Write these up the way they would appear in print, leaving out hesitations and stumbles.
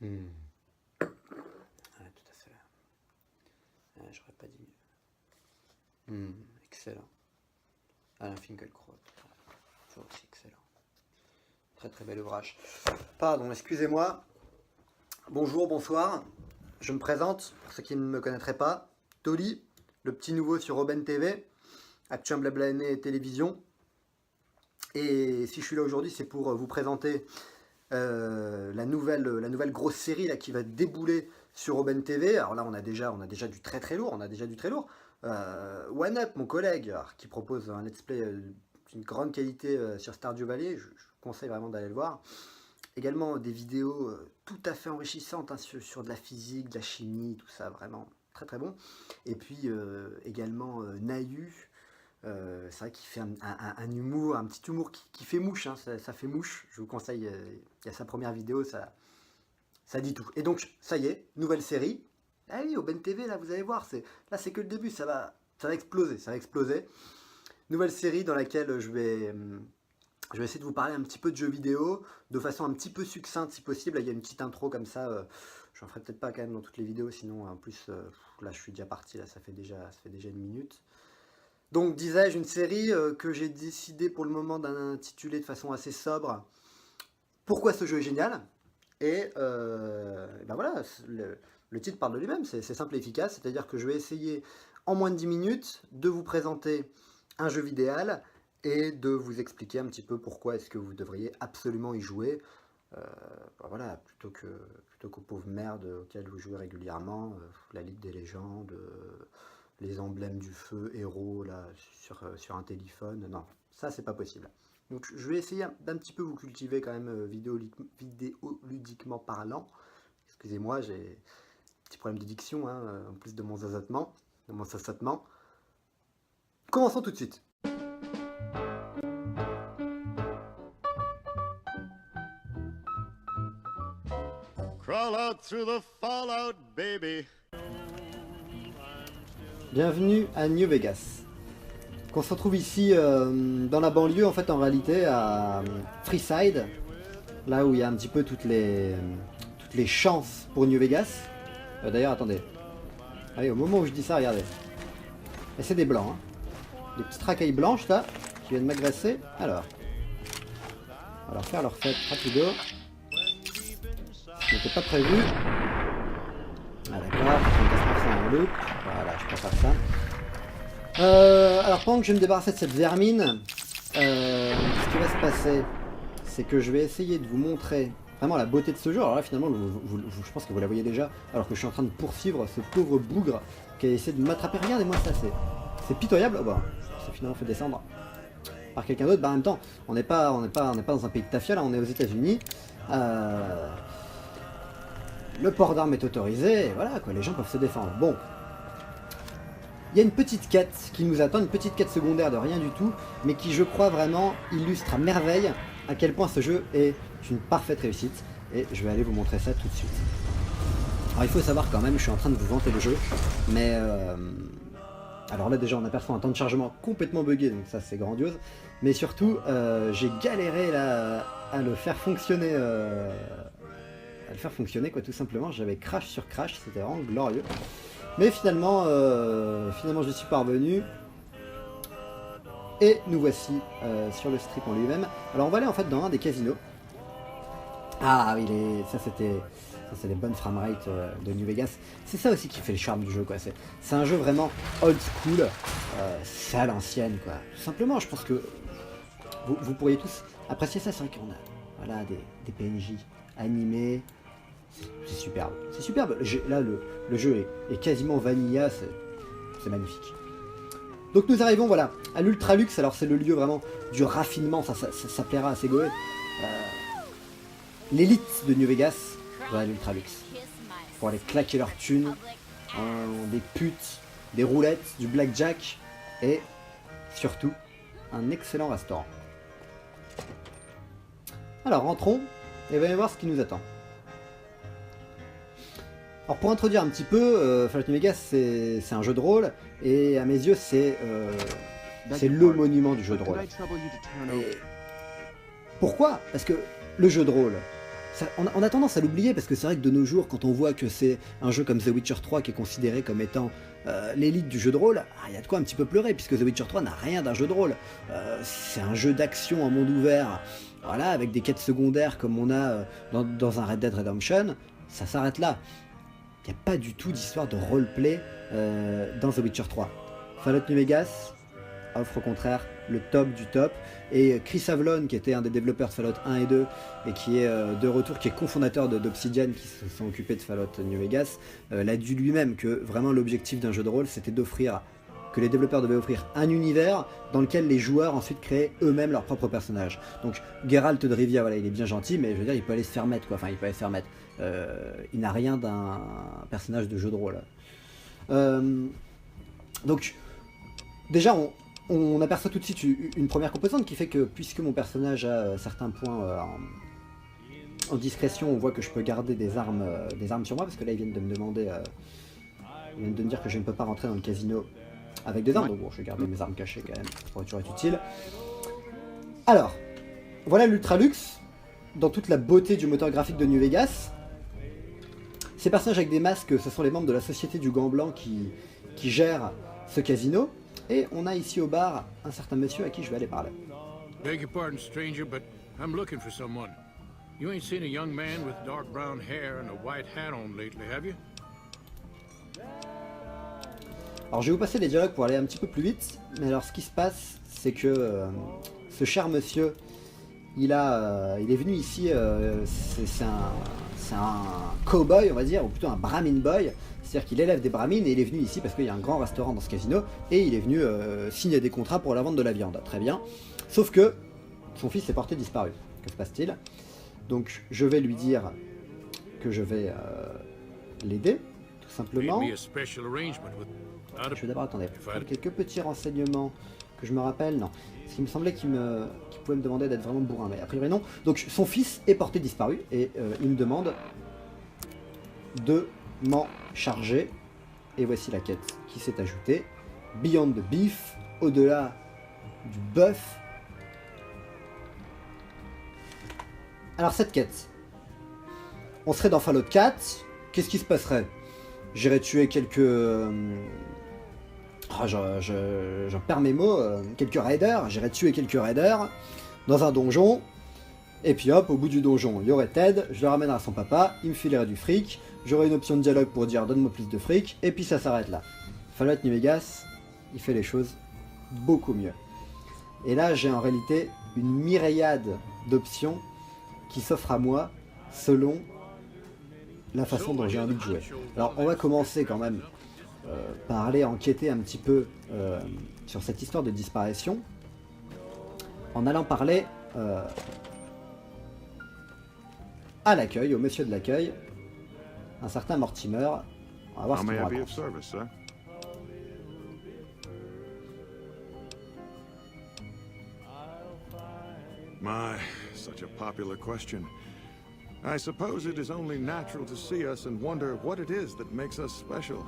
Hmm. Ouais, tout à fait. Ouais, j'aurais pas dit mieux. Excellent. Alain Finkielkraut. Toujours aussi excellent. Très très bel ouvrage. Pardon, excusez-moi. Bonjour, bonsoir. Je me présente, pour ceux qui ne me connaîtraient pas. Toli, le petit nouveau sur Aubaine TV, Actu Blabla et Télévision. Et si je suis là aujourd'hui, c'est pour vous présenter la nouvelle grosse série là, qui va débouler sur Aubaine TV. Alors là, on a déjà du très très lourd. One Up, mon collègue, alors, qui propose un let's play d'une grande qualité sur Stardew Valley. Je conseille vraiment d'aller le voir. Également des vidéos tout à fait enrichissantes hein, sur de la physique, de la chimie, tout ça, vraiment très très bon. Et puis également Nayu. C'est vrai qu'il fait un humour, un petit humour qui fait mouche, hein, ça fait mouche. Je vous conseille, il y a sa première vidéo, ça dit tout. Et donc, ça y est, nouvelle série. Ah oui, Aubaine TV, là, vous allez voir, là c'est que le début, ça va exploser, ça va exploser. Nouvelle série dans laquelle je vais essayer de vous parler un petit peu de jeux vidéo, de façon un petit peu succincte si possible. Là, il y a une petite intro comme ça, j'en ferai peut-être pas quand même dans toutes les vidéos, sinon en plus, là je suis déjà parti, là ça fait déjà 1 minute. Donc, disais-je, une série que j'ai décidé pour le moment d'intituler de façon assez sobre. Pourquoi ce jeu est génial? Et ben voilà, le titre parle de lui-même, c'est simple et efficace. C'est-à-dire que je vais essayer en moins de 10 minutes de vous présenter un jeu vidéo et de vous expliquer un petit peu pourquoi est-ce que vous devriez absolument y jouer. Ben voilà, plutôt qu'aux pauvres merdes auxquelles vous jouez régulièrement, la Ligue des légendes, les emblèmes du feu, héros, là, sur un téléphone. Non, ça, c'est pas possible. Donc, je vais essayer d'un petit peu vous cultiver quand même vidéoludiquement parlant. Excusez-moi, j'ai un petit problème de diction, hein, en plus de mon zazotement. Commençons tout de suite. Crawl out through the fallout, baby. Bienvenue à New Vegas. On se retrouve ici dans la banlieue, en fait, en réalité, à Freeside, là où il y a un petit peu toutes les chances pour New Vegas. D'ailleurs, attendez. Allez, au moment où je dis ça, regardez. Et c'est des blancs, hein. Des petites racailles blanches, là, qui viennent m'agresser. Alors, on va leur faire leur fête rapido. Ce n'était pas prévu. Ah d'accord, on passe ça en loop. Voilà, je préfère ça. Alors pendant que je vais me débarrasser de cette vermine, ce qui va se passer, c'est que je vais essayer de vous montrer vraiment la beauté de ce jeu. Alors là finalement, je pense que vous la voyez déjà, alors que je suis en train de poursuivre ce pauvre bougre qui a essayé de m'attraper. Regardez-moi ça, c'est pitoyable. Oh bah, c'est finalement fait descendre par quelqu'un d'autre. Bah en même temps, on n'est pas dans un pays de tafia, là, on est aux États-Unis. Le port d'armes est autorisé, et voilà quoi, les gens peuvent se défendre. Bon. Il y a une petite quête qui nous attend, une petite quête secondaire de rien du tout, mais qui, je crois, vraiment illustre à merveille à quel point ce jeu est une parfaite réussite. Et je vais aller vous montrer ça tout de suite. Alors il faut savoir quand même, je suis en train de vous vanter le jeu, mais... alors là déjà on aperçoit un temps de chargement complètement buggé, donc ça c'est grandiose. Mais surtout, j'ai galéré là à le faire fonctionner... quoi, tout simplement. J'avais crash sur crash, c'était vraiment glorieux. Mais finalement, j'y suis parvenu. Et nous voici sur le strip en lui-même. Alors on va aller en fait dans un des casinos. Ah oui, ça c'est les bonnes framerates de New Vegas. C'est ça aussi qui fait le charme du jeu, quoi. C'est un jeu vraiment old school, c'est à l'ancienne, quoi. Tout simplement, je pense que vous pourriez tous apprécier ça. C'est vrai qu'on a voilà, des PNJ animés. C'est superbe, c'est superbe. Là, le jeu est quasiment vanilla, c'est magnifique. Donc nous arrivons voilà à l'Ultra Luxe. Alors c'est le lieu vraiment du raffinement, ça plaira à Segoé. L'élite de New Vegas va à l'Ultra Luxe pour aller claquer leur thunes, des putes, des roulettes, du blackjack et surtout un excellent restaurant. Alors rentrons et voyons voir ce qui nous attend. Alors pour introduire un petit peu, Fallout New Vegas c'est un jeu de rôle, et à mes yeux c'est le monument du jeu de rôle. Et pourquoi? Parce que le jeu de rôle, on a tendance à l'oublier parce que c'est vrai que de nos jours, quand on voit que c'est un jeu comme The Witcher 3 qui est considéré comme étant l'élite du jeu de rôle, il y a de quoi un petit peu pleurer puisque The Witcher 3 n'a rien d'un jeu de rôle. C'est un jeu d'action en monde ouvert, voilà, avec des quêtes secondaires comme on a dans un Red Dead Redemption. Ça s'arrête là. Il n'y a pas du tout d'histoire de roleplay dans The Witcher 3. Fallout New Vegas offre au contraire le top du top, et Chris Avlon, qui était un des développeurs de Fallout 1 et 2 et qui est de retour, qui est cofondateur d'Obsidian, qui se sont occupés de Fallout New Vegas, l'a dit lui-même que vraiment l'objectif d'un jeu de rôle, c'était d'offrir, que les développeurs devaient offrir un univers dans lequel les joueurs ensuite créaient eux-mêmes leurs propres personnages. Donc Geralt de Rivia, voilà, il est bien gentil, mais je veux dire, il peut aller se faire mettre, quoi. Enfin, il peut aller se faire mettre. Il n'a rien d'un personnage de jeu de rôle. Donc, déjà, on aperçoit tout de suite une première composante qui fait que, puisque mon personnage a certains points en discrétion, on voit que je peux garder des armes sur moi, parce que là, ils viennent de me demander, ils viennent de me dire que je ne peux pas rentrer dans le casino avec des armes, donc bon, je vais garder mes armes cachées quand même, ça pourrait toujours être utile. Alors, voilà l'Ultraluxe, dans toute la beauté du moteur graphique de New Vegas. Ces personnages avec des masques, ce sont les membres de la Société du Gant Blanc qui gèrent ce casino. Et on a ici au bar un certain monsieur à qui je vais aller parler. Beg your pardon, stranger, but I'm looking for someone. You ain't seen a young man with dark brown hair and a white hat on lately, have you? Alors je vais vous passer les dialogues pour aller un petit peu plus vite, mais alors ce qui se passe, c'est que ce cher monsieur, il est venu ici, c'est un cow-boy, on va dire, ou plutôt un brahmin boy, c'est-à-dire qu'il élève des brahmines et il est venu ici parce qu'il y a un grand restaurant dans ce casino et il est venu signer des contrats pour la vente de la viande. Très bien. Sauf que son fils est porté disparu. Que se passe-t-il? Donc je vais lui dire que je vais l'aider, tout simplement. Je vais d'abord, attendez, quelques petits renseignements que je me rappelle. Non, parce qu'il me semblait qu'il pouvait me demander d'être vraiment bourrin, mais a priori non. Donc son fils est porté disparu et il me demande de m'en charger. Et voici la quête qui s'est ajoutée. Beyond the beef, au-delà du bœuf. Alors cette quête, on serait dans Fallout 4. Qu'est-ce qui se passerait? J'irais tuer quelques... j'en perds mes mots, quelques raiders. J'irais tuer quelques raiders dans un donjon. Et puis hop, au bout du donjon, il y aurait Ted, je le ramènerai à son papa, il me filerait du fric, j'aurai une option de dialogue pour dire donne-moi plus de fric, et puis ça s'arrête là. Fallout New Vegas, il fait les choses beaucoup mieux. Et là, j'ai en réalité une myriade d'options qui s'offrent à moi selon la façon dont j'ai envie de jouer. Alors, on va commencer quand même par aller enquêter un petit peu sur cette histoire de disparition, en allant parler à l'accueil, au monsieur de l'accueil, un certain Mortimer. On va voir ce qu'il nous raconte. My, such a popular question. I suppose it is only natural to see us and wonder what it is that makes us special.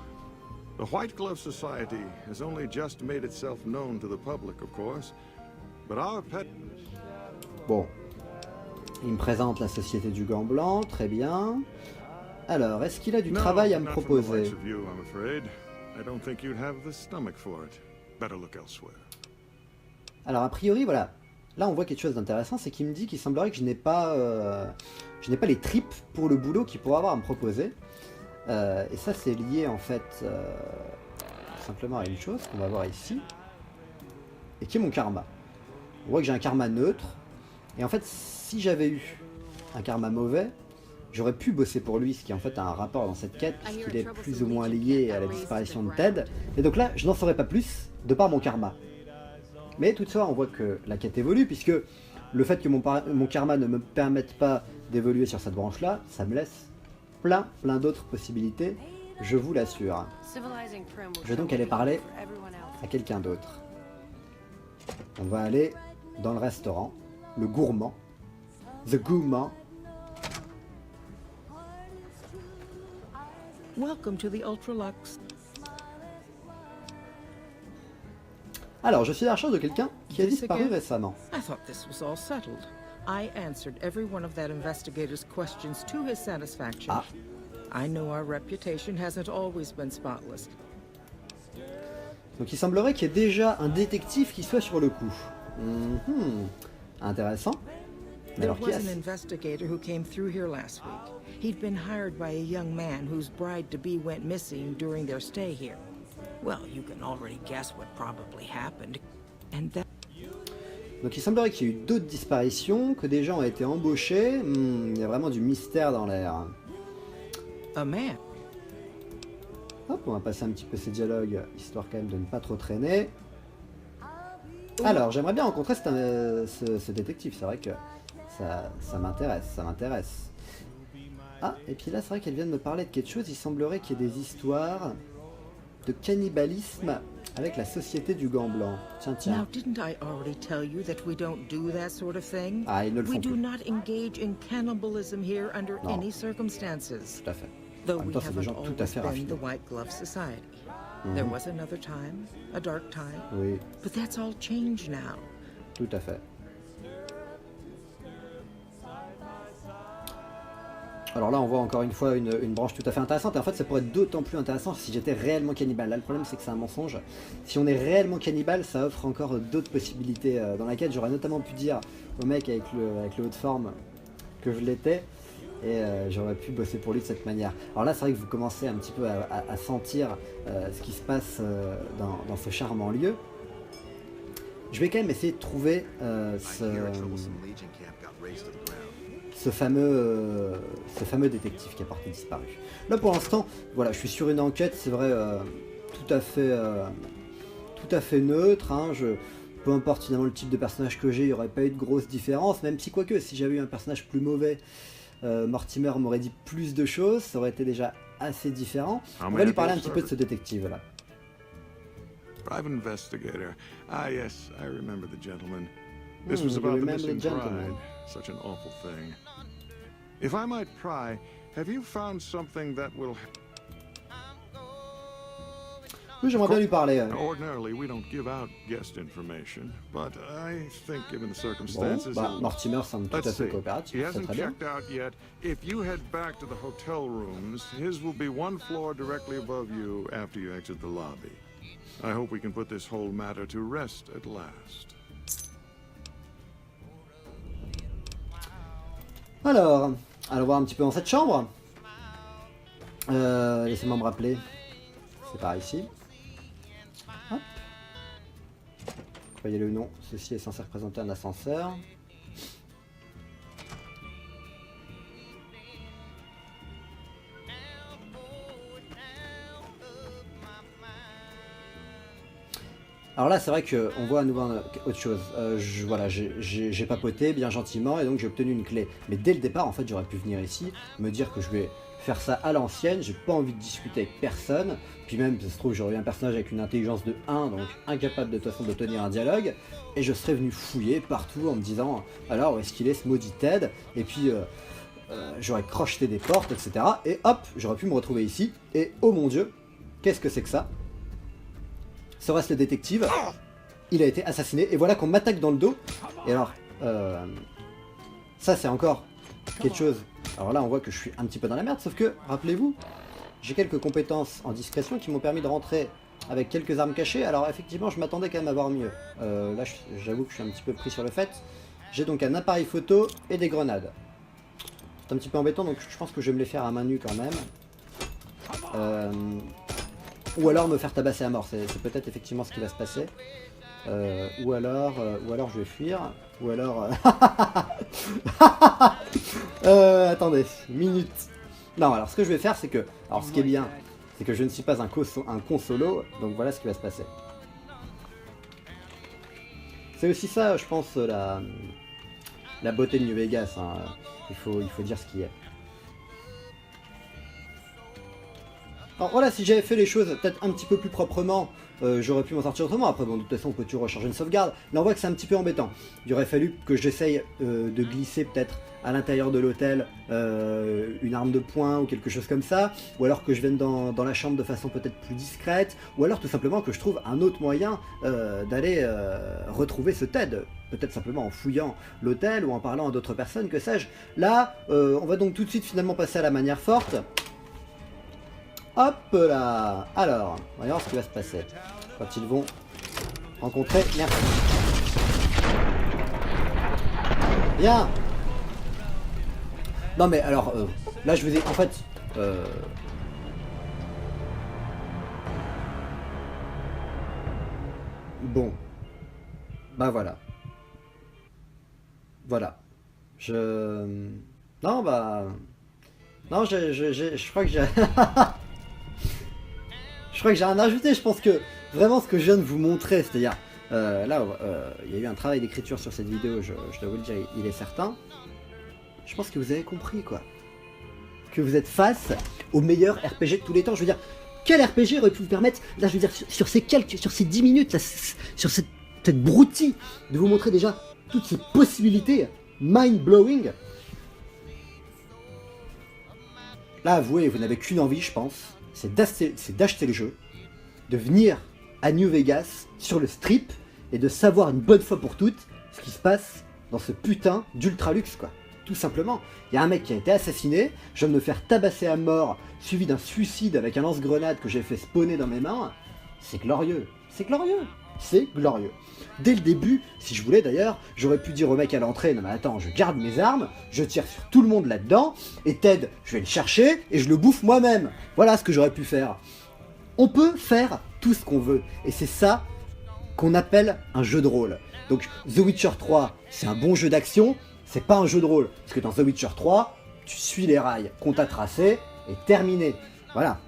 The White Glove Society has only just made itself known to the public, of course, but our pet... Bon. Il me présente la Société du Gant Blanc, très bien. Alors, est-ce qu'il a du travail à me proposer? Alors, a priori, voilà. Là, on voit quelque chose d'intéressant, c'est qu'il me dit qu'il semblerait que je n'ai pas les tripes pour le boulot qu'il pourrait avoir à me proposer. Et ça, c'est lié, en fait, tout simplement à une chose qu'on va voir ici, et qui est mon karma. On voit que j'ai un karma neutre, et en fait, si j'avais eu un karma mauvais, j'aurais pu bosser pour lui, ce qui en fait a un rapport dans cette quête, puisqu'il est plus ou moins lié à la disparition de Ted. Et donc là, je n'en saurais pas plus, de par mon karma. Mais toutefois, on voit que la quête évolue, puisque le fait que mon karma ne me permette pas d'évoluer sur cette branche-là, ça me laisse plein d'autres possibilités, je vous l'assure. Je vais donc aller parler à quelqu'un d'autre. On va aller dans le restaurant, le gourmand, The Gourmand. Welcome to the Ultralux. Alors, je suis à la recherche de quelqu'un qui a disparu récemment. I thought this was all settled. I answered every one of that investigator's questions to his satisfaction. Ah. I know our reputation hasn't always been spotless. Donc il semblerait qu'il y ait déjà un détective qui soit sur le coup. Mhm. Intéressant. Mais There alors qui was an est-ce? investigator who came through here last week. He'd been hired by a young man whose bride-to-be went missing during their stay here. Well, you can already guess what probably happened. And that... Donc il semblerait qu'il y ait eu d'autres disparitions, que des gens ont été embauchés. Il y a vraiment du mystère dans l'air. A man. Hop, on va passer un petit peu ces dialogues, histoire quand même de ne pas trop traîner. Alors, j'aimerais bien rencontrer ce détective, c'est vrai que ça m'intéresse. Ah, et puis là, c'est vrai qu'elle vient de me parler de quelque chose, il semblerait qu'il y ait des histoires de cannibalisme avec la Société du Gant Blanc. Tiens, Now, tiens. didn't I already tell you that we don't do that sort of thing? Ah, ils ne le We font do plus. not engage in cannibalism here under Non. any circumstances. Tout à fait. Though En même we temps, c'est des haven't gens tout à always fait been raffinés. the White Glove Society. There was another time, a dark time, Oui, but that's all changed now. tout à fait. Alors là, on voit encore une fois une branche tout à fait intéressante. Et en fait, ça pourrait être d'autant plus intéressant si j'étais réellement cannibale. Là, le problème, c'est que c'est un mensonge. Si on est réellement cannibale, ça offre encore d'autres possibilités dans laquelle j'aurais notamment pu dire au mec avec le haut de forme que je l'étais. Et j'aurais pu bosser pour lui de cette manière. Alors là, c'est vrai que vous commencez un petit peu à sentir ce qui se passe dans ce charmant lieu. Je vais quand même essayer de trouver ce fameux détective qui a porté disparu. Là pour l'instant, voilà, je suis sur une enquête, c'est vrai, tout à fait neutre. Hein, peu importe finalement le type de personnage que j'ai, il n'y aurait pas eu de grosse différence, même si quoique, si j'avais eu un personnage plus mauvais, Mortimer m'aurait dit plus de choses, ça aurait été déjà assez différent. On va lui parler un petit peu de ce détective là. Private investigator. Ah, yes, I remember the gentleman. This was you about the remember the missing gentleman. bride. Such an awful thing. If I might pry, have you found something that will... Oui, j'aimerais bien lui parler. Ordinarily, we don't give out guest information, but I think given the Bon, circumstances... bah, Mortimer semble tout à Let's fait see. He coopératif, c'est hasn't très bien. checked out yet. If you head back to the hotel rooms, his will be one floor directly above you after you exit the lobby. I hope we can put this whole matter to rest at last. Alors, allons voir un petit peu dans cette chambre. Laissez-moi me rappeler. C'est par ici. Hop. Croyez-le ou non, ceci est censé représenter un ascenseur. Alors là, c'est vrai qu'on voit à nouveau autre chose. Voilà, j'ai papoté bien gentiment et donc j'ai obtenu une clé. Mais dès le départ, en fait, j'aurais pu venir ici, me dire que je vais faire ça à l'ancienne. J'ai pas envie de discuter avec personne. Puis même, ça se trouve, j'aurais eu un personnage avec une intelligence de 1, donc incapable de toute façon de tenir un dialogue. Et je serais venu fouiller partout en me disant, alors où est-ce qu'il est ce maudit Ted? Et puis j'aurais crocheté des portes, etc. Et hop, j'aurais pu me retrouver ici. Et oh mon dieu, qu'est-ce que c'est que ça? Serait-ce le détective? Il a été assassiné et voilà qu'on m'attaque dans le dos. Et alors, ça c'est encore quelque chose. Alors là on voit que je suis un petit peu dans la merde, sauf que, rappelez-vous, j'ai quelques compétences en discrétion qui m'ont permis de rentrer avec quelques armes cachées. Alors effectivement je m'attendais quand même à voir mieux. Là j'avoue que je suis un petit peu pris sur le fait. J'ai donc un appareil photo et des grenades. C'est un petit peu embêtant donc je pense que je vais me les faire à main nue quand même. Ou alors me faire tabasser à mort, c'est peut-être effectivement ce qui va se passer. Ou alors je vais fuir. Ou alors... attendez, minute. Non, alors ce que je vais faire, c'est que... Alors ce qui est bien, c'est que je ne suis pas un con solo, donc voilà ce qui va se passer. C'est aussi ça, je pense, la beauté de New Vegas. Hein. Il faut dire ce qui est. Alors voilà, si j'avais fait les choses peut-être un petit peu plus proprement, j'aurais pu m'en sortir autrement. Après, bon, de toute façon, on peut toujours recharger une sauvegarde. Là, on voit que c'est un petit peu embêtant. Il aurait fallu que j'essaye de glisser peut-être à l'intérieur de l'hôtel une arme de poing ou quelque chose comme ça, ou alors que je vienne dans la chambre de façon peut-être plus discrète, ou alors tout simplement que je trouve un autre moyen d'aller retrouver ce Ted. Peut-être simplement en fouillant l'hôtel ou en parlant à d'autres personnes, que sais-je. Là, on va donc tout de suite finalement passer à la manière forte. Hop là. Alors, on va voir ce qui va se passer quand ils vont rencontrer... Merci. Bien. Non mais alors, là je vous ai... En fait... Bon. Bah voilà. Voilà. Non bah... Non, je crois que j'ai... Je crois que j'ai rien à ajouter. Je pense que vraiment ce que je viens de vous montrer, c'est-à-dire... là, il y a eu un travail d'écriture sur cette vidéo, je dois vous le dire, il est certain. Je pense que vous avez compris, quoi. Que vous êtes face au meilleur RPG de tous les temps. Je veux dire, quel RPG aurait pu vous permettre, là je veux dire, sur ces 10 minutes, là, sur cette broutille, de vous montrer déjà toutes ces possibilités mind-blowing. Là, avouez, vous n'avez qu'une envie, je pense, c'est d'acheter le jeu, de venir à New Vegas, sur le strip, et de savoir une bonne fois pour toutes ce qui se passe dans ce putain d'ultra-luxe, quoi. Tout simplement. Il y a un mec qui a été assassiné, je viens de me faire tabasser à mort, suivi d'un suicide avec un lance-grenade que j'ai fait spawner dans mes mains. C'est glorieux. C'est glorieux. C'est glorieux. Dès le début, si je voulais d'ailleurs, j'aurais pu dire au mec à l'entrée, non mais attends, je garde mes armes, je tire sur tout le monde là-dedans, et Ted, je vais le chercher, et je le bouffe moi-même. Voilà ce que j'aurais pu faire. On peut faire tout ce qu'on veut, et c'est ça qu'on appelle un jeu de rôle. Donc The Witcher 3, c'est un bon jeu d'action, c'est pas un jeu de rôle, parce que dans The Witcher 3, tu suis les rails qu'on t'a tracés, et terminé. Voilà.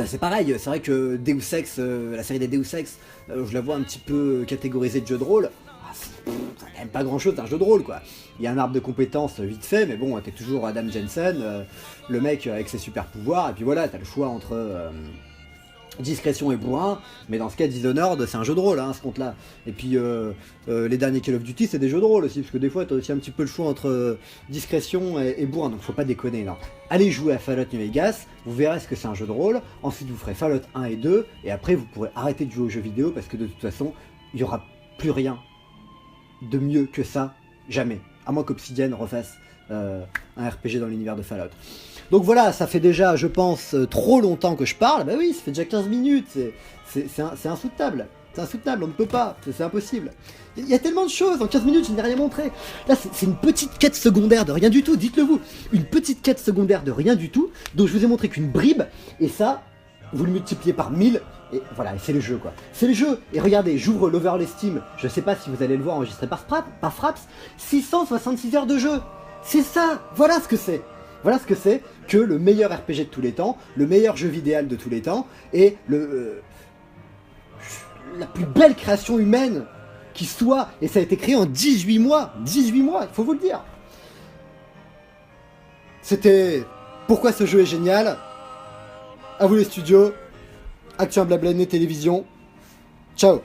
C'est pareil, c'est vrai que Deus Ex, la série des Deus Ex, je la vois un petit peu catégorisée de jeu de rôle. C'est quand même pas grand chose d'un jeu de rôle, quoi. Il y a un arbre de compétences vite fait, mais bon, t'es toujours Adam Jensen, le mec avec ses super pouvoirs, et puis voilà, t'as le choix entre discrétion et bourrin, mais dans ce cas, Dishonored, c'est un jeu de rôle, hein, ce compte-là. Et puis, les derniers Call of Duty, c'est des jeux de rôle aussi, parce que des fois, t'as aussi un petit peu le choix entre discrétion et bourrin, donc faut pas déconner, là. Allez jouer à Fallout New Vegas, vous verrez ce que c'est un jeu de rôle, ensuite vous ferez Fallout 1 et 2, et après vous pourrez arrêter de jouer aux jeux vidéo, parce que de toute façon, il y aura plus rien de mieux que ça, jamais. À moins qu'Obsidian refasse un RPG dans l'univers de Fallout. Donc voilà, ça fait déjà, je pense, trop longtemps que je parle. Bah oui, ça fait déjà 15 minutes, c'est insoutenable. C'est insoutenable, on ne peut pas, c'est impossible. Il y a tellement de choses, en 15 minutes, je n'ai rien montré. Là, c'est une petite quête secondaire de rien du tout, dites-le vous. Une petite quête secondaire de rien du tout, dont je vous ai montré qu'une bribe, et ça, vous le multipliez par 1000, et voilà, c'est le jeu, quoi. C'est le jeu, et regardez, j'ouvre l'Overlay Steam, je sais pas si vous allez le voir enregistré par Fraps, 666 heures de jeu. C'est ça, voilà ce que c'est. Voilà ce que c'est que le meilleur RPG de tous les temps, le meilleur jeu vidéo de tous les temps, et la plus belle création humaine qui soit, et ça a été créé en 18 mois, il faut vous le dire. C'était pourquoi ce jeu est génial. À vous les studios, Action Blablané Télévision, ciao.